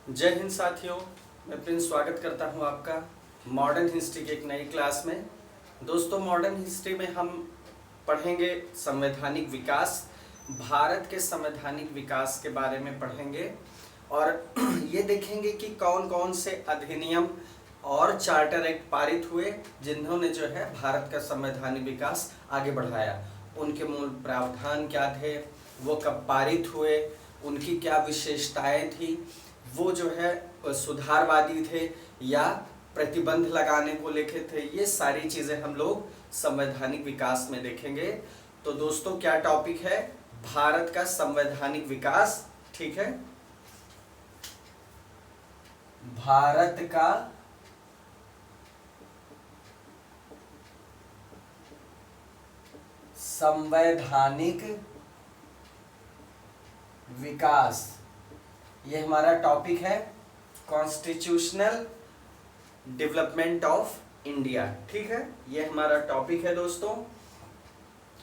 जय हिंद साथियों, मैं प्रिंस स्वागत करता हूं आपका मॉडर्न हिस्ट्री की एक नई क्लास में। दोस्तों, मॉडर्न हिस्ट्री में हम पढ़ेंगे संवैधानिक विकास, भारत के संवैधानिक विकास के बारे में पढ़ेंगे और ये देखेंगे कि कौन कौन से अधिनियम और चार्टर एक्ट पारित हुए जिन्होंने जो है भारत का संवैधानिक विकास आगे बढ़ाया। उनके मूल प्रावधान क्या थे, वो कब पारित हुए, उनकी क्या विशेषताएं थी, वो जो है सुधारवादी थे या प्रतिबंध लगाने को लेके थे। ये सारी चीज़ें हम लोग संवैधानिक विकास में देखेंगे। तो दोस्तों, क्या टॉपिक है? भारत का संवैधानिक विकास। ठीक है, भारत का संवैधानिक विकास, ये हमारा टॉपिक है। Constitutional development of India. ठीक है, ये हमारा टॉपिक है दोस्तों।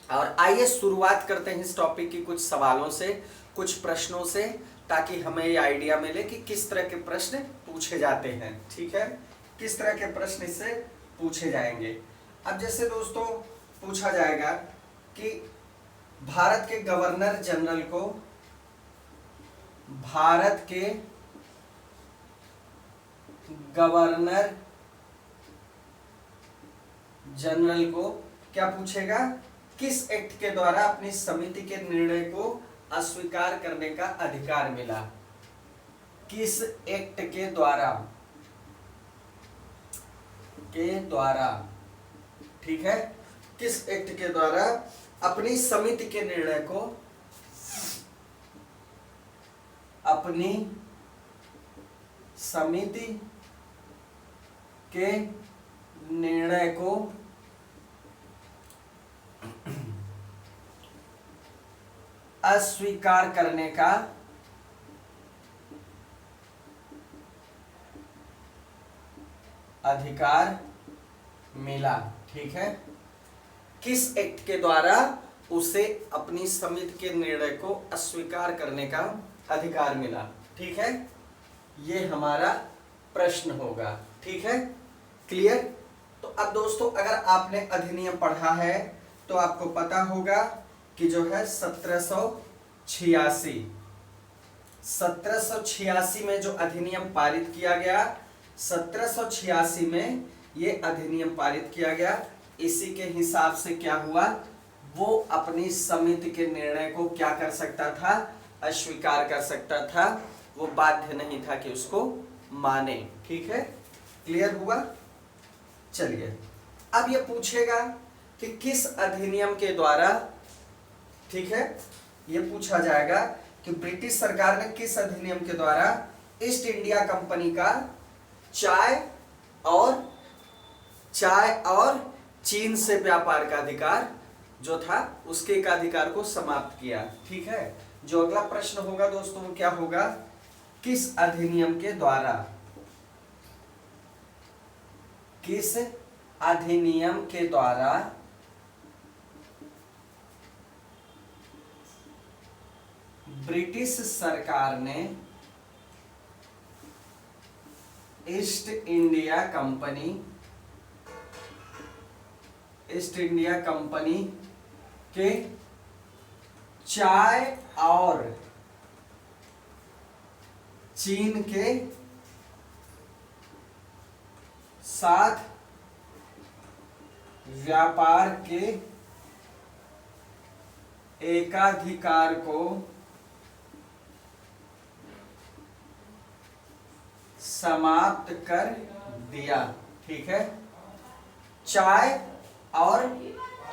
और आइए शुरुआत करते हैं इस टॉपिक की कुछ सवालों से, कुछ प्रश्नों से, ताकि हमें ये आइडिया मिले कि किस तरह के प्रश्न पूछे जाते हैं। ठीक है, किस तरह के प्रश्न इससे पूछे जाएंगे। अब जैसे दोस्तों पूछा जाएगा कि भारत के गवर्नर जनरल को, भारत के गवर्नर जनरल को क्या पूछेगा? किस एक्ट के द्वारा अपनी समिति के निर्णय को अस्वीकार करने का अधिकार मिला? किस एक्ट के द्वारा ठीक है, किस एक्ट के द्वारा अपनी समिति के निर्णय को, अपनी समिति के निर्णय को अस्वीकार करने का अधिकार मिला। ठीक है, किस एक्ट के द्वारा उसे अपनी समिति के निर्णय को अस्वीकार करने का अधिकार मिला? ठीक है, ये हमारा प्रश्न होगा। ठीक है, क्लियर? तो अब दोस्तों, अगर आपने अधिनियम पढ़ा है तो आपको पता होगा कि जो है 1786 में जो अधिनियम पारित किया गया, 1786 में ये अधिनियम पारित किया गया। इसी के हिसाब से क्या हुआ, वो अपनी समिति के निर्णय को क्या कर सकता था? अस्वीकार कर सकता था। वो बाध्य नहीं था कि उसको माने। ठीक है, क्लियर हुआ? चलिए, अब ये पूछेगा कि किस अधिनियम के द्वारा, ठीक है, ये पूछा जाएगा कि ब्रिटिश सरकार ने किस अधिनियम के द्वारा ईस्ट इंडिया कंपनी का चाय और चीन से व्यापार का अधिकार जो था, उसके एकाधिकार को समाप्त किया। ठीक है, जो अगला प्रश्न होगा दोस्तों वो क्या होगा? किस अधिनियम के द्वारा, किस अधिनियम के द्वारा ब्रिटिश सरकार ने ईस्ट इंडिया कंपनी के चाय और चीन के साथ व्यापार के एकाधिकार को समाप्त कर दिया। ठीक है, चाय और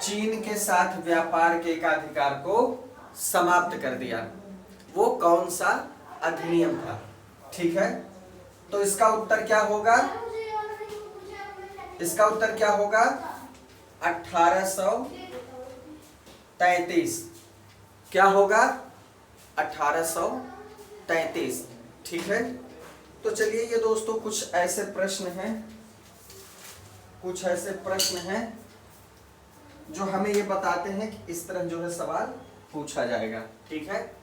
चीन के साथ व्यापार के एकाधिकार को समाप्त कर दिया। वो कौन सा अधिनियम था? ठीक है, तो इसका उत्तर क्या होगा? इसका उत्तर क्या होगा? 1833। क्या होगा? 1833। ठीक है, तो चलिए, ये दोस्तों कुछ ऐसे प्रश्न हैं जो हमें ये बताते हैं कि इस तरह जो है सवाल पूछा जाएगा। ठीक है,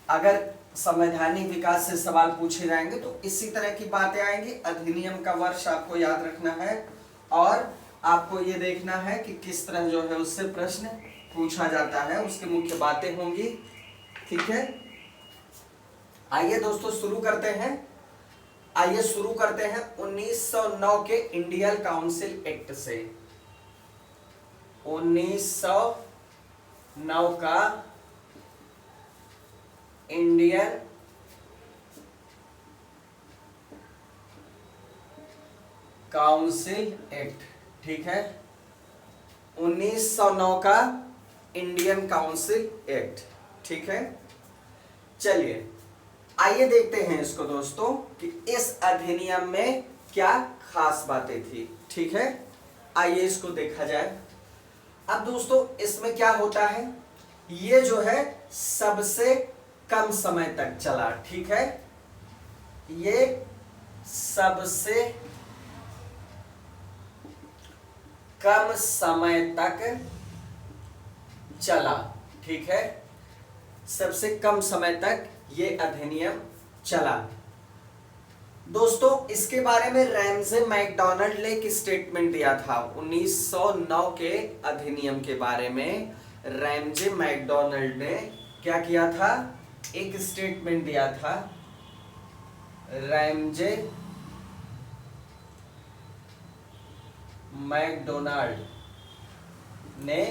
अगर संवैधानिक विकास से सवाल पूछे जाएंगे, तो इसी तरह की बातें आएंगी। अधिनियम का वर्ष आपको याद रखना है और आपको ये देखना है कि किस तरह जो है उससे प्रश्न पूछा जाता है, उसकी मुख्य बातें होंगी। ठीक है, आइए दोस्तों शुरू करते हैं। आइए शुरू करते हैं 1909 के इंडियन काउंसिल एक्ट से। 1909 का इंडियन काउंसिल एक्ट। ठीक है, 1909 का इंडियन काउंसिल एक्ट। ठीक है, चलिए आइए देखते हैं इसको दोस्तों कि इस अधिनियम में क्या खास बातें थी। ठीक है, आइए इसको देखा जाए। अब दोस्तों इसमें क्या होता है, ये जो है सबसे कम समय तक चला। ठीक है, ये सबसे कम समय तक चला। ठीक है, सबसे कम समय तक ये अधिनियम चला। दोस्तों इसके बारे में रैमजे मैकडॉनल्ड ने एक स्टेटमेंट दिया था। 1909 के अधिनियम के बारे में रैमजे मैकडॉनल्ड ने क्या किया था, एक स्टेटमेंट दिया था। रैमजे मैकडॉनल्ड ने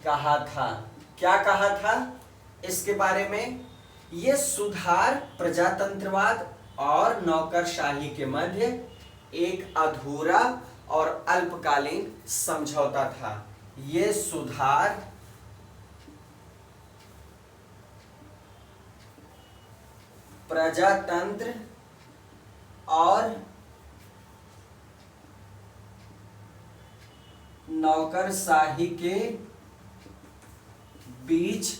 कहा था, क्या कहा था इसके बारे में, ये सुधार प्रजातंत्रवाद और नौकरशाही के मध्य एक अधूरा और अल्पकालीन समझौता था। ये सुधार प्रजातंत्र और नौकरशाही के बीच,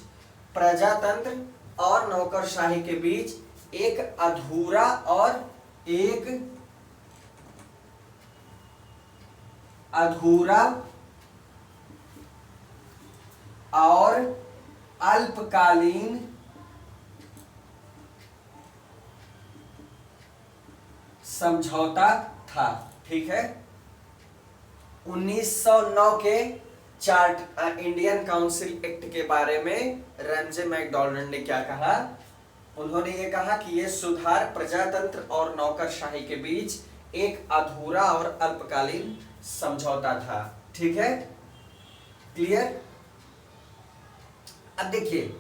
प्रजातंत्र और नौकरशाही के बीच एक अधूरा और अल्पकालीन समझौता था। ठीक है, 1909 के चार्ट इंडियन काउंसिल एक्ट के बारे में रैमजे मैकडॉनल्ड ने क्या कहा, उन्होंने ये कहा कि यह सुधार प्रजातंत्र और नौकरशाही के बीच एक अधूरा और अल्पकालीन समझौता था। ठीक है, क्लियर। अब देखिए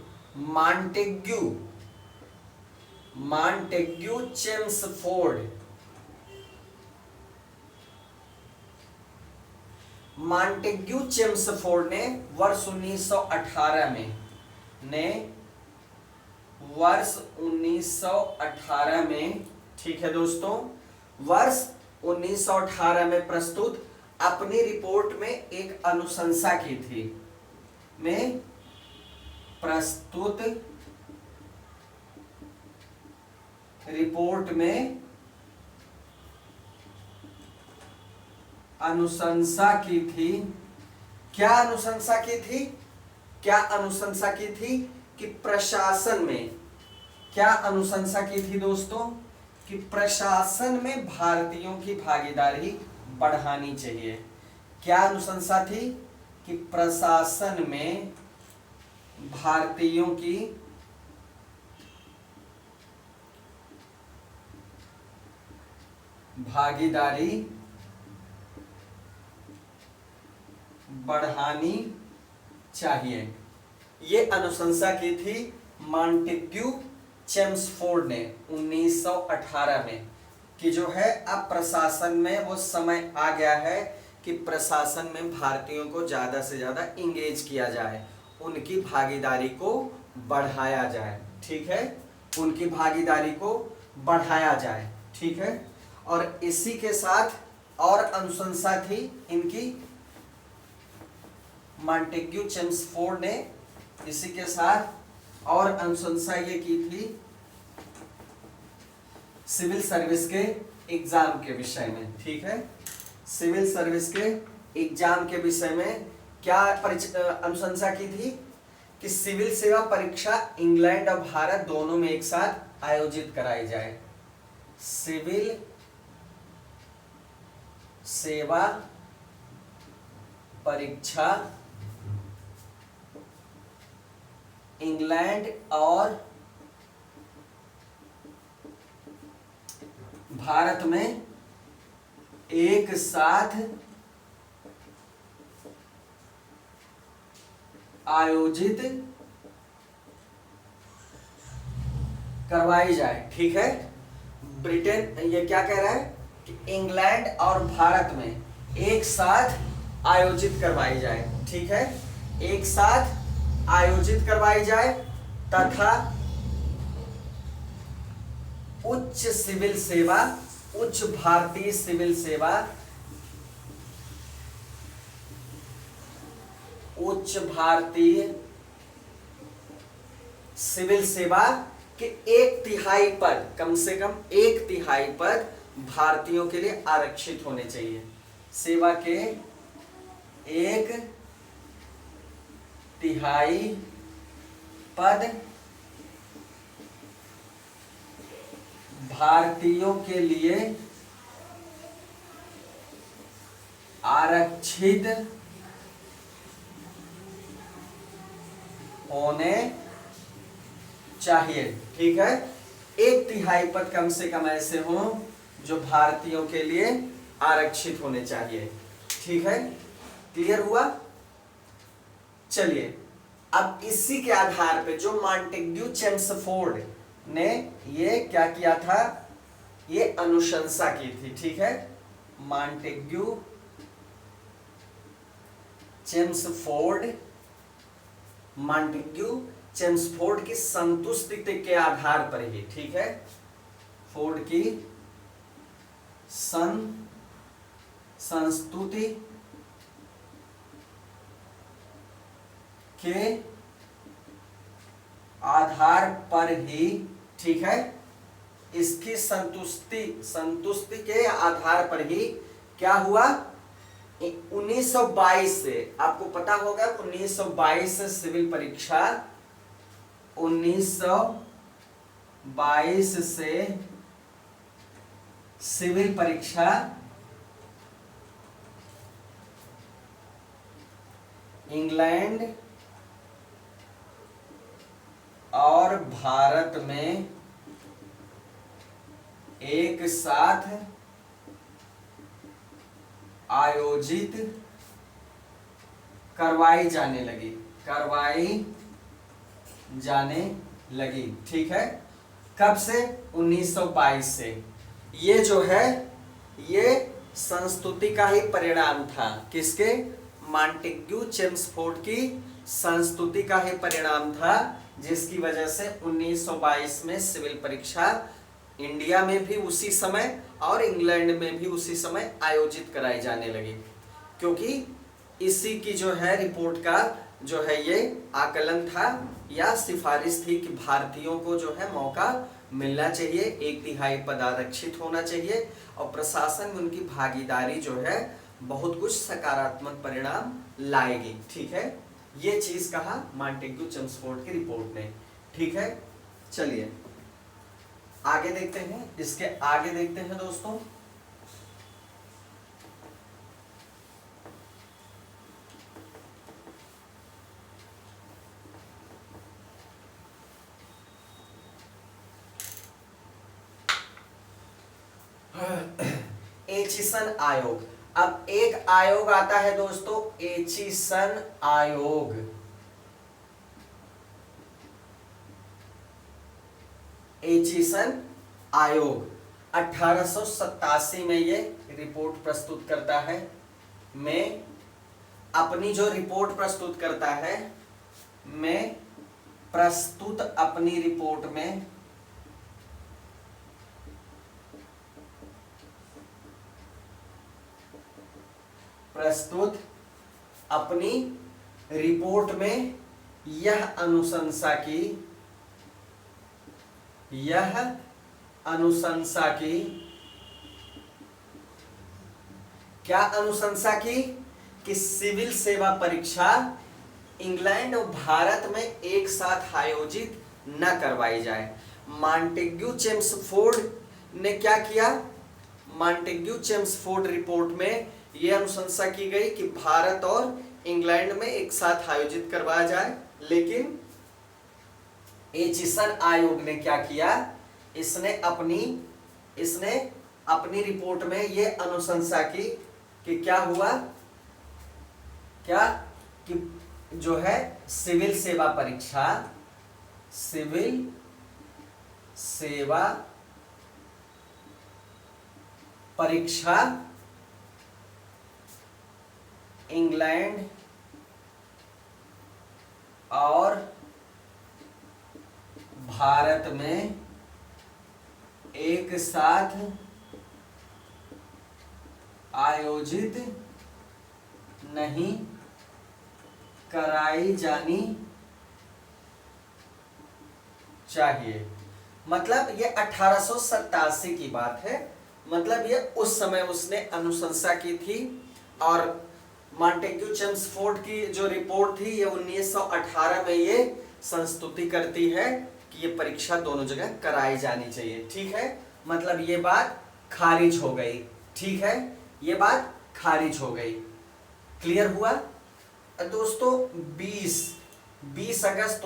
मॉन्टेग्यू चेम्सफोर्ड, मॉन्टेग्यू चेम्सफोर्ड ने वर्ष 1918 में, ठीक है दोस्तों, वर्ष 1918 में प्रस्तुत अपनी रिपोर्ट में एक अनुशंसा की थी। प्रस्तुत रिपोर्ट में अनुशंसा की थी। क्या अनुशंसा की थी, क्या अनुशंसा की थी कि प्रशासन में, क्या अनुशंसा की थी दोस्तों, कि प्रशासन में भारतीयों की भागीदारी बढ़ानी चाहिए। क्या अनुशंसा थी कि प्रशासन में भारतीयों की भागीदारी बढ़ानी चाहिए। ये अनुशंसा की थी मॉन्टेग्यू चेम्सफोर्ड ने 1918 में, कि जो है अब प्रशासन में वो समय आ गया है कि प्रशासन में भारतीयों को ज्यादा से ज्यादा इंगेज किया जाए, उनकी भागीदारी को बढ़ाया जाए। ठीक है, उनकी भागीदारी को बढ़ाया जाए। ठीक है, और इसी के साथ और अनुशंसा थी इनकी, मॉन्टेग्यू चेम्सफोर्ड ने इसी के साथ और अनुशंसा ये की थी सिविल सर्विस के एग्जाम के विषय में। ठीक है, सिविल सर्विस के एग्जाम के विषय में क्या अनुशंसा की थी कि सिविल सेवा परीक्षा इंग्लैंड और भारत दोनों में एक साथ आयोजित कराई जाए। सिविल सेवा परीक्षा इंग्लैंड और भारत में एक साथ आयोजित करवाई जाए। ठीक है, ब्रिटेन ये क्या कह रहा है कि इंग्लैंड और भारत में एक साथ आयोजित करवाई जाए। ठीक है, एक साथ आयोजित करवाई जाए तथा उच्च सिविल सेवा, उच्च भारतीय सिविल सेवा, उच्च भारतीय सिविल सेवा के 1/3 पद, कम से कम 1/3 पद भारतीयों के लिए आरक्षित होने चाहिए। सेवा के 1/3 पद भारतीयों के लिए आरक्षित होने चाहिए। ठीक है, 1/3 पद कम से कम ऐसे हों जो भारतीयों के लिए आरक्षित होने चाहिए। ठीक है, क्लियर हुआ? चलिए, अब इसी के आधार पे जो मॉन्टेग्यू चेम्सफोर्ड ने ये क्या किया था, ये अनुशंसा की थी। ठीक है, मॉन्टेग्यू चेम्सफोर्ड की संतुष्टि के आधार पर ही, ठीक है, फोर्ड की संस्तुति के आधार पर ही, ठीक है, इसकी संतुष्टि के आधार पर ही क्या हुआ, 1922 से, आपको पता होगा 1922 से सिविल परीक्षा, 1922 से सिविल परीक्षा इंग्लैंड और भारत में एक साथ आयोजित करवाई जाने लगी। ठीक है, कब से? 1922 से। ये जो है ये संस्तुति का ही परिणाम था। किसके? मॉन्टेग्यू चेम्सफोर्ड की संस्तुति का ही परिणाम था, जिसकी वजह से 1922 में सिविल परीक्षा इंडिया में भी उसी समय और इंग्लैंड में भी उसी समय आयोजित कराई जाने लगी, क्योंकि इसी की जो है रिपोर्ट का जो है ये आकलन था या सिफारिश थी कि भारतीयों को जो है मौका मिलना चाहिए, 1/3 पद आरक्षित होना चाहिए और प्रशासन में उनकी भागीदारी जो है बहुत कुछ सकारात्मक परिणाम लाएगी। ठीक है, ये चीज कहा मॉन्टेग्यू चेम्सफोर्ड की रिपोर्ट ने। ठीक है, चलिए आगे देखते हैं, इसके आगे देखते हैं दोस्तों। एचिसन आयोग। अब एक आयोग आता है दोस्तों, एचिसन आयोग। एचिसन आयोग 1887 में ये रिपोर्ट प्रस्तुत करता है। मैं अपनी जो रिपोर्ट प्रस्तुत करता है, मैं प्रस्तुत अपनी रिपोर्ट में यह अनुशंसा की क्या अनुशंसा की कि सिविल सेवा परीक्षा इंग्लैंड और भारत में एक साथ आयोजित न करवाई जाए। मॉन्टेग्यू चेम्सफोर्ड ने क्या किया? मॉन्टेग्यू चेम्सफोर्ड रिपोर्ट में यह अनुशंसा की गई कि भारत और इंग्लैंड में एक साथ आयोजित करवाया जाए, लेकिन एचिसन आयोग ने क्या किया? इसने अपनी रिपोर्ट में यह अनुशंसा की कि क्या हुआ, क्या कि जो है सिविल सेवा परीक्षा इंग्लैंड और भारत में एक साथ आयोजित नहीं कराई जानी चाहिए। मतलब ये 1887 की बात है, मतलब ये उस समय उसने अनुशंसा की थी। और मॉन्टेग्यू चेम्सफोर्ड की जो रिपोर्ट थी ये 1918 में ये संस्तुति करती है कि ये परीक्षा दोनों जगह कराई जानी चाहिए। ठीक है, मतलब ये बात खारिज हो गई। ठीक है, ये बात खारिज हो गई। क्लियर हुआ दोस्तों? 20 अगस्त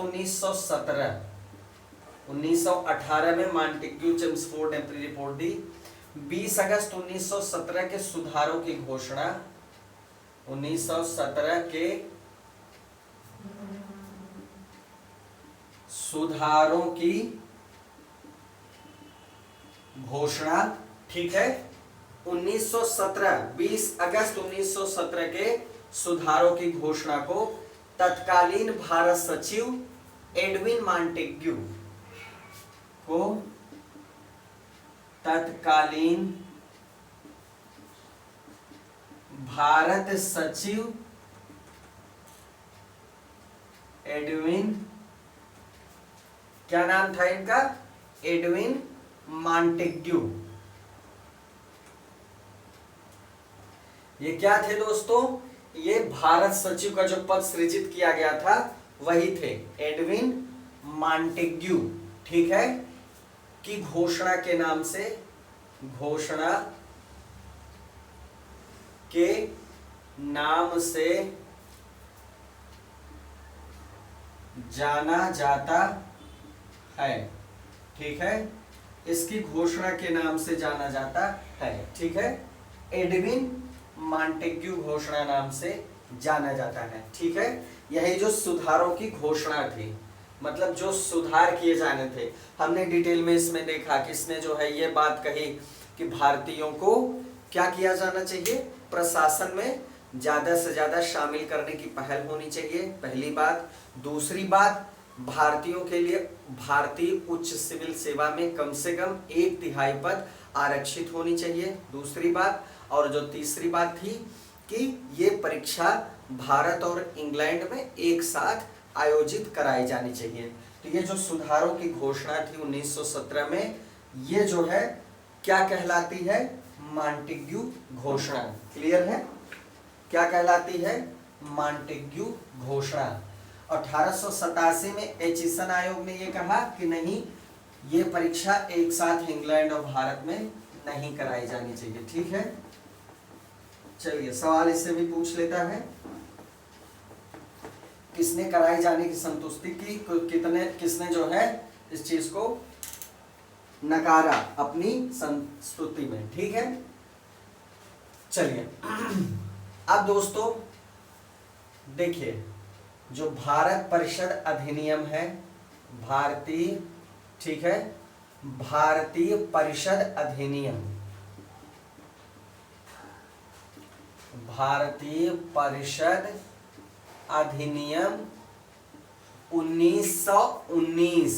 1918 में मॉन्टेग्यू चेम्सफोर्ड ने अपनी रिपोर्ट दी। 20 अगस्त 1917 के सुधारों की घोषणा 1917 के सुधारों की घोषणा, ठीक है, 20 अगस्त 1917 के सुधारों की घोषणा को तत्कालीन भारत सचिव एडविन मॉन्टेग्यू को तत्कालीन भारत सचिव एडविन, क्या नाम था इनका? Edwin Montagu. ये क्या थे दोस्तों? ये भारत सचिव का जो पद सृजित किया गया था वही थे, एडविन मॉन्टेग्यू। ठीक है, की घोषणा के नाम से, घोषणा के नाम से जाना जाता है। ठीक है, इसकी घोषणा के नाम से जाना जाता है। ठीक है, एडविन मॉन्टेग्यू घोषणा नाम से जाना जाता है। ठीक है, यही जो सुधारों की घोषणा थी, मतलब जो सुधार किए जाने थे, हमने डिटेल में इसमें देखा कि इसने जो है ये बात कही कि भारतीयों को क्या किया जाना चाहिए? प्रशासन में ज्यादा से ज्यादा शामिल करने की पहल होनी चाहिए, पहली बात। दूसरी बात, भारतीयों के लिए भारतीय उच्च सिविल सेवा में कम से कम 1/3 पद आरक्षित होनी चाहिए, दूसरी बात। और जो तीसरी बात थी कि ये परीक्षा भारत और इंग्लैंड में एक साथ आयोजित कराई जानी चाहिए। तो ये जो सुधारों की घोषणा थी 1917 में, ये जो है क्या कहलाती है? मॉन्टेग्यू घोषणा। क्लियर है? क्या कहलाती है? मॉन्टेग्यू घोषणा। 1887 में एचिसन आयोग ने ये कहा कि नहीं, ये परीक्षा एक साथ इंग्लैंड और भारत में नहीं कराई जानी चाहिए। ठीक है, चलिए सवाल इससे भी पूछ लेता है, किसने कराई जाने की संतुष्टि की, किसने जो है इस चीज को नकारा अपनी संस्तुति में। ठीक है, चलिए अब दोस्तों देखिए, जो भारत परिषद अधिनियम है, भारतीय, ठीक है, भारतीय परिषद अधिनियम, भारतीय परिषद अधिनियम 1919,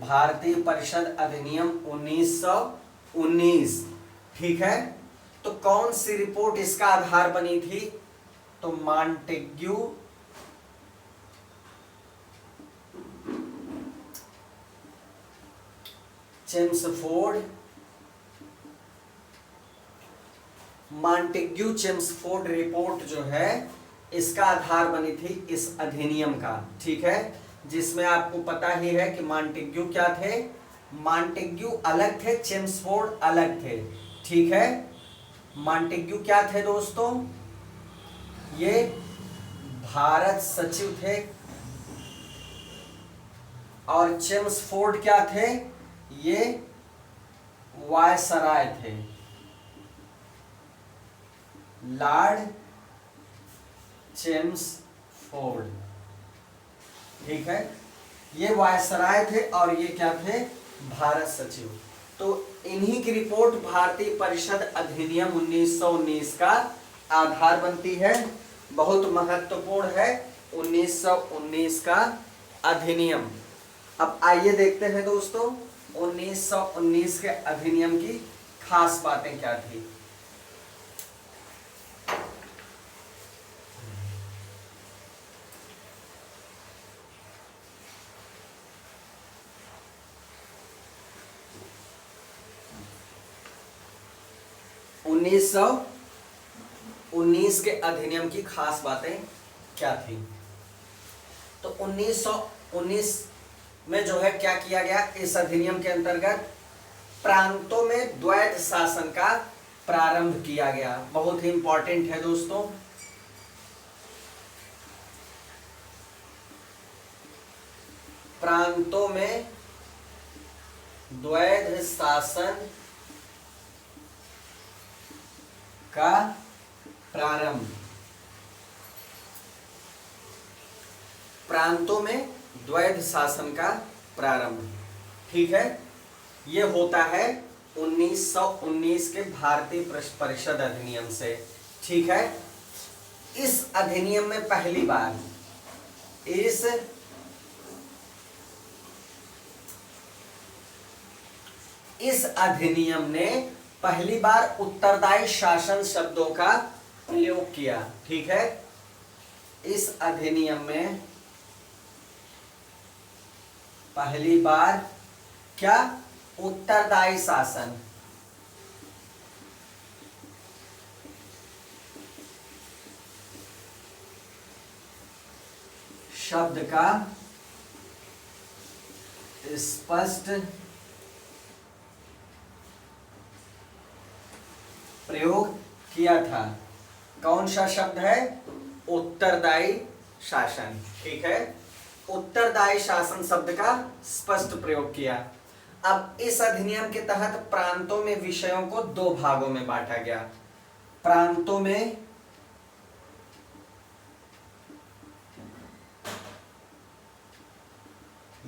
भारतीय परिषद अधिनियम 1919। ठीक है, तो कौन सी रिपोर्ट इसका आधार बनी थी? तो Montagu Chelmsford Montagu Chelmsford report जो है इसका आधार बनी थी इस अधिनियम का, ठीक है, जिसमें आपको पता ही है कि मॉन्टेग्यू क्या थे, मॉन्टेग्यू अलग थे, चेम्सफोर्ड अलग थे, ठीक है। मॉन्टेग्यू क्या थे दोस्तों, ये भारत सचिव थे, और चेम्सफोर्ड क्या थे, ये वायसराय थे, लॉर्ड चेम्सफोर्ड, ठीक है, ये वायसराय थे और ये क्या थे, भारत सचिव। तो इन्हीं की रिपोर्ट भारतीय परिषद अधिनियम 1919 का आधार बनती है, बहुत महत्वपूर्ण है 1919 का अधिनियम। अब आइए देखते हैं दोस्तों 1919 के अधिनियम की खास बातें क्या थी। उन्नीस सौ 19 के अधिनियम की खास बातें क्या थी। तो 1919 में जो है क्या किया गया, इस अधिनियम के अंतर्गत प्रांतों में द्वैध शासन का प्रारंभ किया गया। बहुत ही इंपॉर्टेंट है दोस्तों, प्रांतों में द्वैध शासन का प्रारंभ, प्रांतों में द्वैध शासन का प्रारंभ, ठीक है, ये होता है 1919 के भारतीय परिषद अधिनियम से, ठीक है। इस अधिनियम में पहली बार इस अधिनियम ने पहली बार उत्तरदायी शासन शब्दों का प्रयोग किया, ठीक है। इस अधिनियम में पहली बार क्या, उत्तरदायी शासन, शब्द का स्पष्ट प्रयोग किया था। कौन सा शब्द है, उत्तरदायी शासन, ठीक है, उत्तरदायी शासन शब्द का स्पष्ट प्रयोग किया। अब इस अधिनियम के तहत प्रांतों में विषयों को दो भागों में बांटा गया। प्रांतों में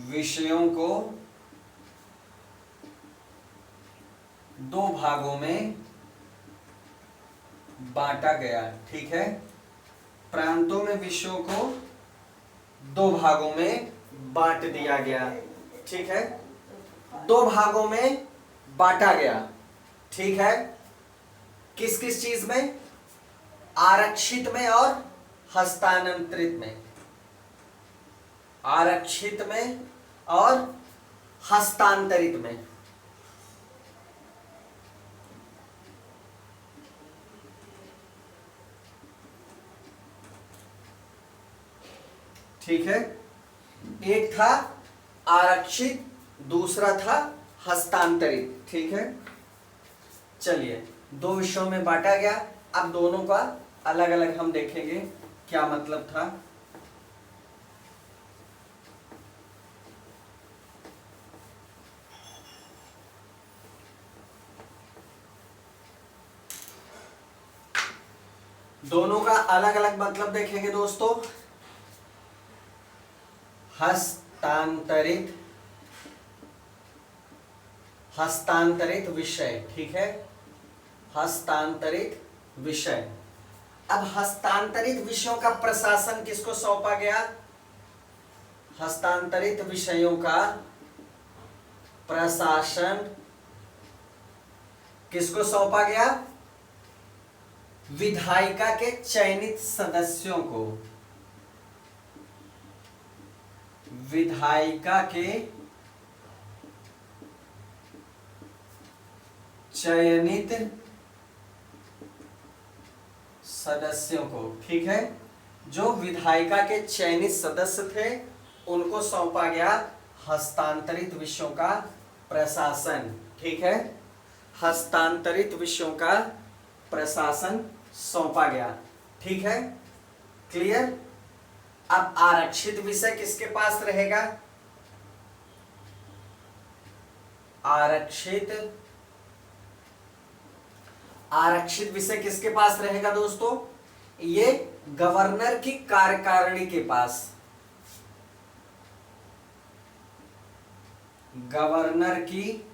विषयों को दो भागों में बांटा गया, ठीक है। प्रांतों में विषयों को दो भागों में बांट दिया गया, ठीक है, दो भागों में बांटा गया, ठीक है। किस किस चीज में, आरक्षित में और हस्तांतरित में, आरक्षित में और हस्तांतरित में, ठीक है। एक था आरक्षित, दूसरा था हस्तांतरित, ठीक है। चलिए, दो विषयों में बांटा गया। अब दोनों का अलग अलग हम देखेंगे क्या मतलब था। दोनों का अलग अलग मतलब देखेंगे दोस्तों। हस्तांतरित, हस्तांतरित विषय, ठीक है, हस्तांतरित विषय। अब हस्तांतरित विषयों का प्रशासन किसको सौंपा गया, हस्तांतरित विषयों का प्रशासन किसको सौंपा गया, विधायिका के चयनित सदस्यों को, विधायिका के चयनित सदस्यों को, ठीक है। जो विधायिका के चयनित सदस्य थे उनको सौंपा गया हस्तांतरित विषयों का प्रशासन, ठीक है। हस्तांतरित विषयों का प्रशासन सौंपा गया, ठीक है। क्लियर। अब आरक्षित विषय किसके पास रहेगा? आरक्षित विषय किसके पास रहेगा दोस्तों? ये गवर्नर की कार्यकारिणी के पास, गवर्नर की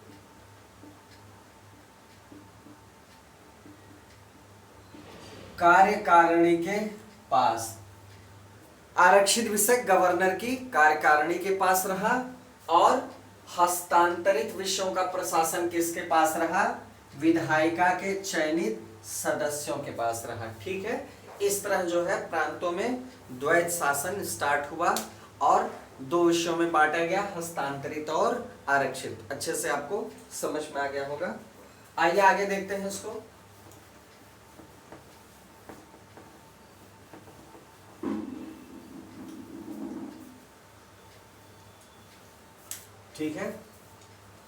कार्यकारिणी के पास। आरक्षित विषय गवर्नर की कार्यकारिणी के पास रहा और हस्तांतरित विषयों का प्रशासन किसके पास रहा? विधायिका के चयनित सदस्यों के पास रहा, ठीक है। इस तरह जो है प्रांतों में द्वैत शासन स्टार्ट हुआ और दो विषयों में बांटा गया, हस्तांतरित और आरक्षित। अच्छे से आपको समझ में आ गया होगा। आइए आगे देखते हैं इसको। ठीक है।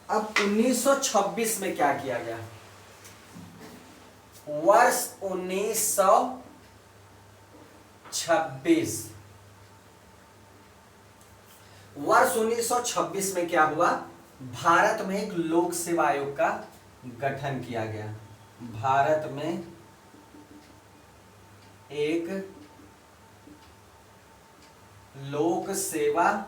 अब 1926 में क्या किया गया? वर्ष 1926 में क्या हुआ? भारत में एक लोक सेवा आयोग का गठन किया गया। भारत में एक लोक सेवा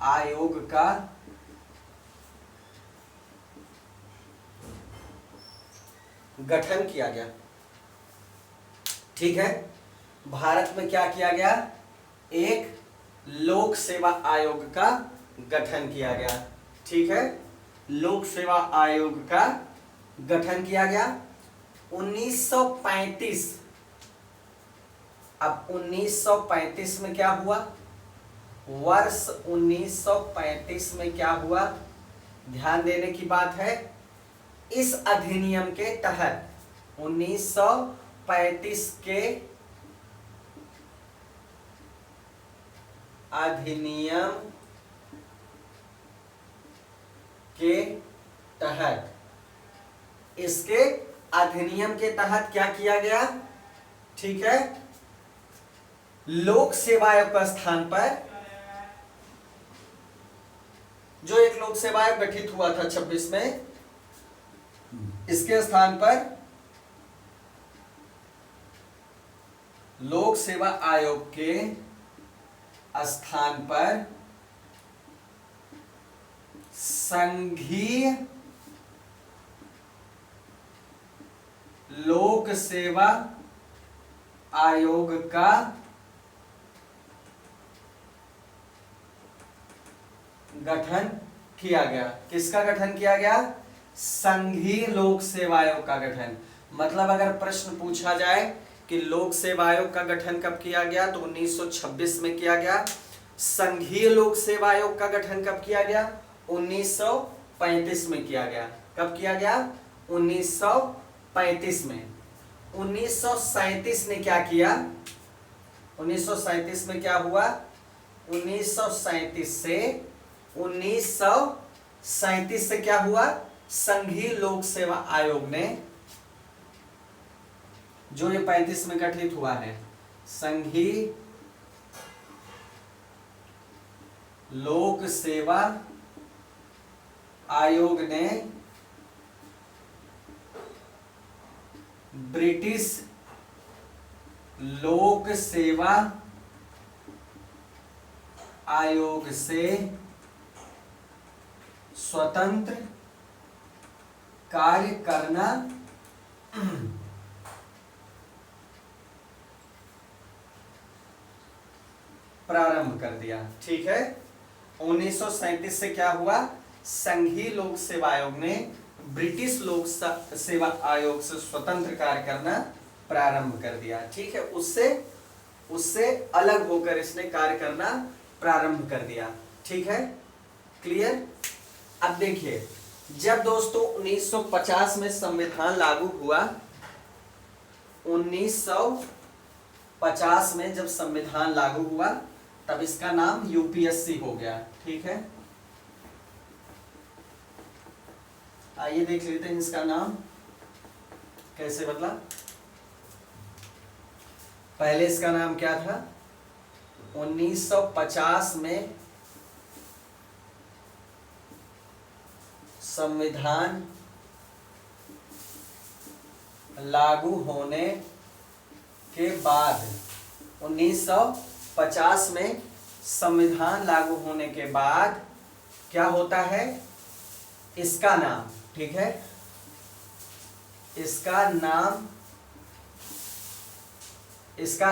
आयोग का गठन किया गया, ठीक है। भारत में क्या किया गया? एक लोक सेवा आयोग का गठन किया गया, ठीक है। लोक सेवा आयोग का गठन किया गया 1935। अब 1935 में क्या हुआ? वर्ष 1935 में क्या हुआ? ध्यान देने की बात है। इस अधिनियम के तहत 1935 के अधिनियम के तहत, इसके अधिनियम के तहत क्या किया गया? ठीक है। लोक सेवा आयोग के स्थान पर जो एक लोक सेवा आयोग गठित हुआ था 26 में, इसके स्थान पर लोक सेवा आयोग के स्थान पर संघीय लोक सेवा आयोग का गठन किया गया। किसका गठन किया गया? संघीय लोक सेवा आयोग का गठन। मतलब अगर प्रश्न पूछा जाए कि लोक सेवा आयोग का गठन कब किया गया, तो 1926 में किया गया। संघीय लोक सेवा आयोग का गठन कब किया गया? 1935 में किया गया। कब किया गया? 1935 में। 1937 ने क्या किया? 1937 में क्या हुआ? 1937 से क्या हुआ? संघीय लोक सेवा आयोग ने, जो ये 35 में गठित हुआ है, संघीय लोक सेवा आयोग ने ब्रिटिश लोक सेवा आयोग से स्वतंत्र कार्य करना प्रारंभ कर दिया। ठीक है। 1937 से क्या हुआ? संघीय लोक सेवा आयोग ने ब्रिटिश लोक सेवा आयोग से स्वतंत्र कार्य करना प्रारंभ कर दिया। ठीक है। उससे अलग होकर इसने कार्य करना प्रारंभ कर दिया। ठीक है, क्लियर। अब देखिए, जब दोस्तों 1950 में संविधान लागू हुआ, 1950 में जब संविधान लागू हुआ तब इसका नाम यूपीएससी हो गया। ठीक है, आइए देख लेते हैं इसका नाम कैसे बदला। पहले इसका नाम क्या था? 1950 में संविधान लागू होने के बाद, 1950 में संविधान लागू होने के बाद क्या होता है? इसका नाम, ठीक है, इसका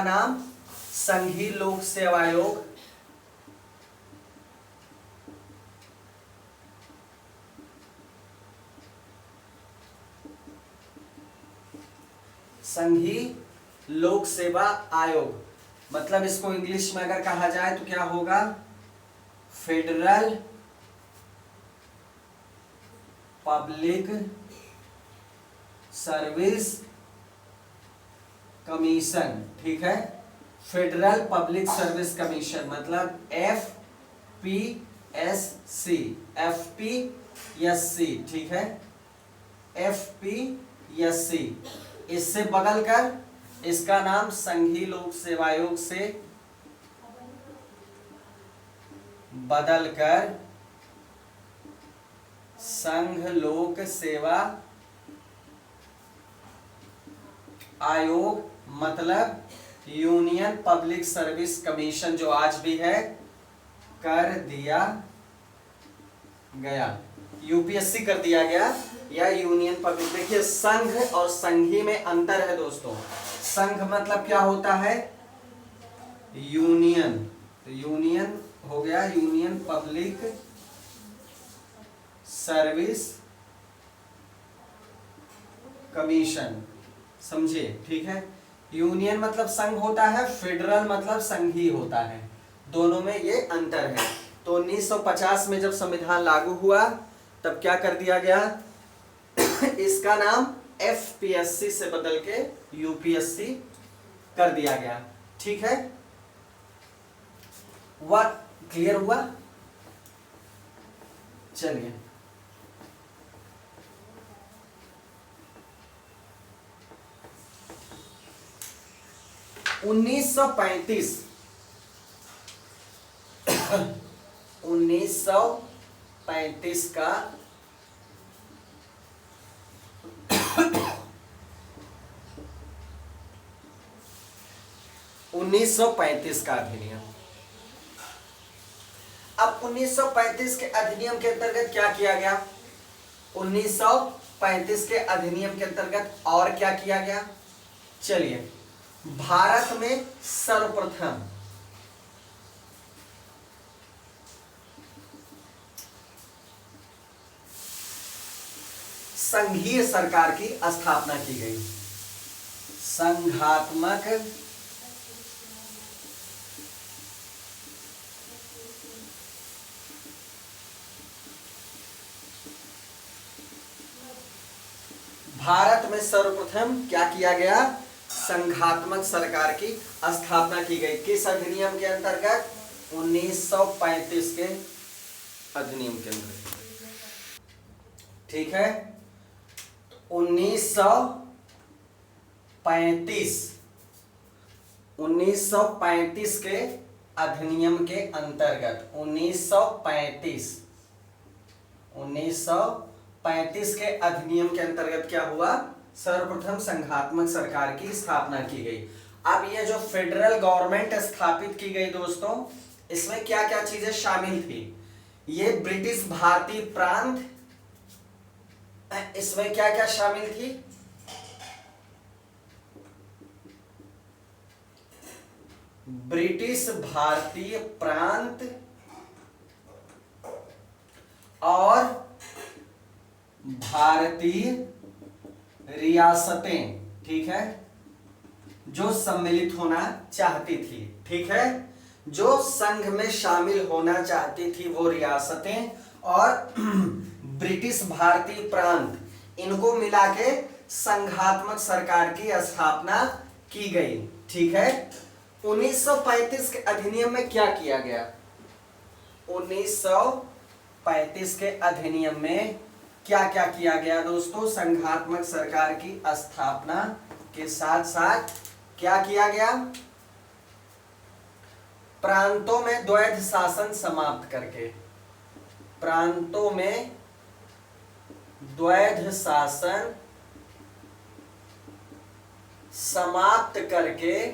नाम संघीय लोक सेवा आयोग संघीय लोक सेवा आयोग, मतलब इसको इंग्लिश में अगर कहा जाए तो क्या होगा? Federal public service commission. ठीक है, फेडरल पब्लिक सर्विस कमीशन मतलब FPSC, FPSC। ठीक है, FPSC। इससे बदल कर इसका नाम संघीय लोक सेवा आयोग से बदलकर संघ लोक सेवा आयोग मतलब यूनियन पब्लिक सर्विस कमीशन जो आज भी है, कर दिया गया। यूपीएससी कर दिया गया या यूनियन पब्लिक। देखिए संघ और संघी में अंतर है दोस्तों। संघ मतलब क्या होता है? यूनियन, तो यूनियन हो गया यूनियन पब्लिक सर्विस कमीशन, समझे? ठीक है, यूनियन मतलब संघ होता है, फेडरल मतलब संघीय होता है, दोनों में ये अंतर है। तो 1950 में जब संविधान लागू हुआ तब क्या कर दिया गया? इसका नाम FPSC से बदल के UPSC कर दिया गया। ठीक है, वह क्लियर हुआ? चलिए 1935 का 1935 का अधिनियम। अब 1935 के अधिनियम के अंतर्गत क्या किया गया? 1935 के अधिनियम के अंतर्गत और क्या किया गया? चलिए, भारत में सर्वप्रथम संघीय सरकार की स्थापना की गई। संघात्मक भारत में सर्वप्रथम क्या किया गया? संघात्मक सरकार की स्थापना की गई। किस अधिनियम के अंतर्गत? 1935 के अधिनियम के अंतर्गत। ठीक है, 1935 के अधिनियम के अंतर्गत 1935 के अधिनियम के अंतर्गत क्या हुआ? सर्वप्रथम संघात्मक सरकार की स्थापना की गई। अब ये जो फेडरल गवर्नमेंट स्थापित की गई दोस्तों, इसमें क्या क्या चीजें शामिल थी? ये ब्रिटिश भारतीय प्रांत, इसमें क्या क्या शामिल थी? ब्रिटिश भारतीय प्रांत और भारतीय रियासतें। ठीक है, जो सम्मिलित होना चाहती थी। ठीक है, जो संघ में शामिल होना चाहती थी वो रियासतें, और ब्रिटिश भारतीय प्रांत, इनको मिला के संघात्मक सरकार की स्थापना की गई। ठीक है। 1935 के अधिनियम में क्या किया गया? 1935 के अधिनियम में क्या क्या किया गया दोस्तों? संघात्मक सरकार की स्थापना के साथ साथ क्या किया गया? प्रांतों में द्वैध शासन समाप्त करके, प्रांतों में द्वैध शासन समाप्त करके,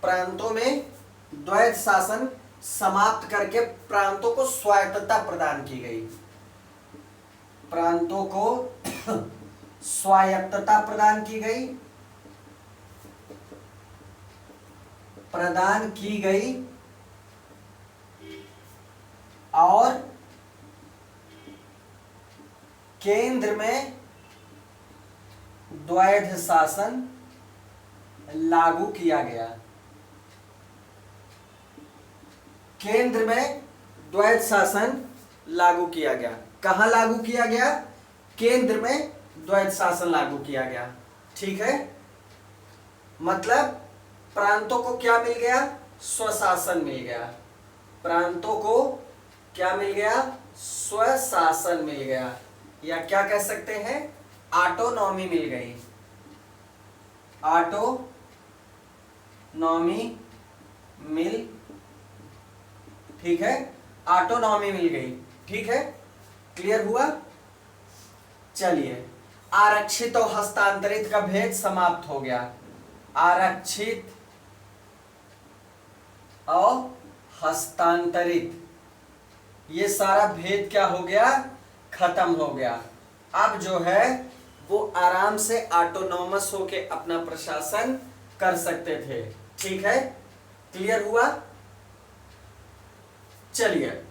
प्रांतों में द्वैध शासन समाप्त करके प्रांतों को स्वायत्तता प्रदान की गई। प्रांतों को स्वायत्तता प्रदान की गई, और केंद्र में द्वैध शासन लागू किया गया। केंद्र में द्वैध शासन लागू किया गया। कहां लागू किया गया? केंद्र में द्वैध शासन लागू किया गया। ठीक है। मतलब प्रांतों को क्या मिल गया? स्वशासन मिल गया। प्रांतों को क्या मिल गया? स्वशासन मिल गया, या क्या कह सकते हैं? ऑटोनॉमी मिल गई। ऑटोनॉमी मिल, ठीक है, ऑटोनॉमी मिल गई। ठीक है, क्लियर हुआ? चलिए, आरक्षित और हस्तांतरित का भेद समाप्त हो गया। आरक्षित और हस्तांतरित, ये सारा भेद क्या हो गया? खत्म हो गया। अब जो है वो आराम से ऑटोनॉमस होके अपना प्रशासन कर सकते थे। ठीक है, क्लियर हुआ? चलिए,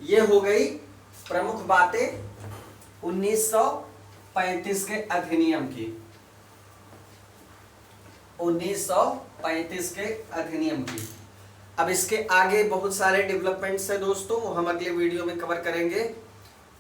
ये हो गई प्रमुख बातें 1935 के अधिनियम की। 1935 के अधिनियम की। अब इसके आगे बहुत सारे डेवलपमेंट्स है दोस्तों, वो हम अगले वीडियो में कवर करेंगे।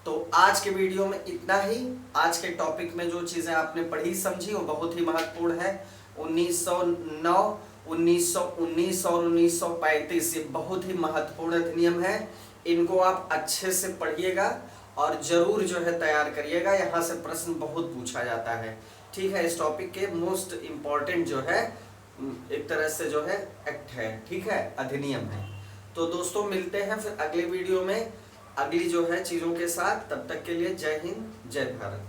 तो आज के वीडियो में इतना ही। आज के टॉपिक में जो चीजें आपने पढ़ी समझी वो बहुत ही महत्वपूर्ण है। 1909, 1919 और 1935 ये बहुत ही महत्वपूर्ण अधिनियम है। इनको आप अच्छे से पढ़िएगा और जरूर जो है तैयार करिएगा। यहाँ से प्रश्न बहुत पूछा जाता है। ठीक है, इस टॉपिक के मोस्ट इम्पॉर्टेंट जो है एक तरह से जो है एक्ट है, ठीक है, अधिनियम है। तो दोस्तों मिलते हैं फिर अगले वीडियो में अगली जो है चीज़ों के साथ। तब तक के लिए जय हिंद, जय भारत।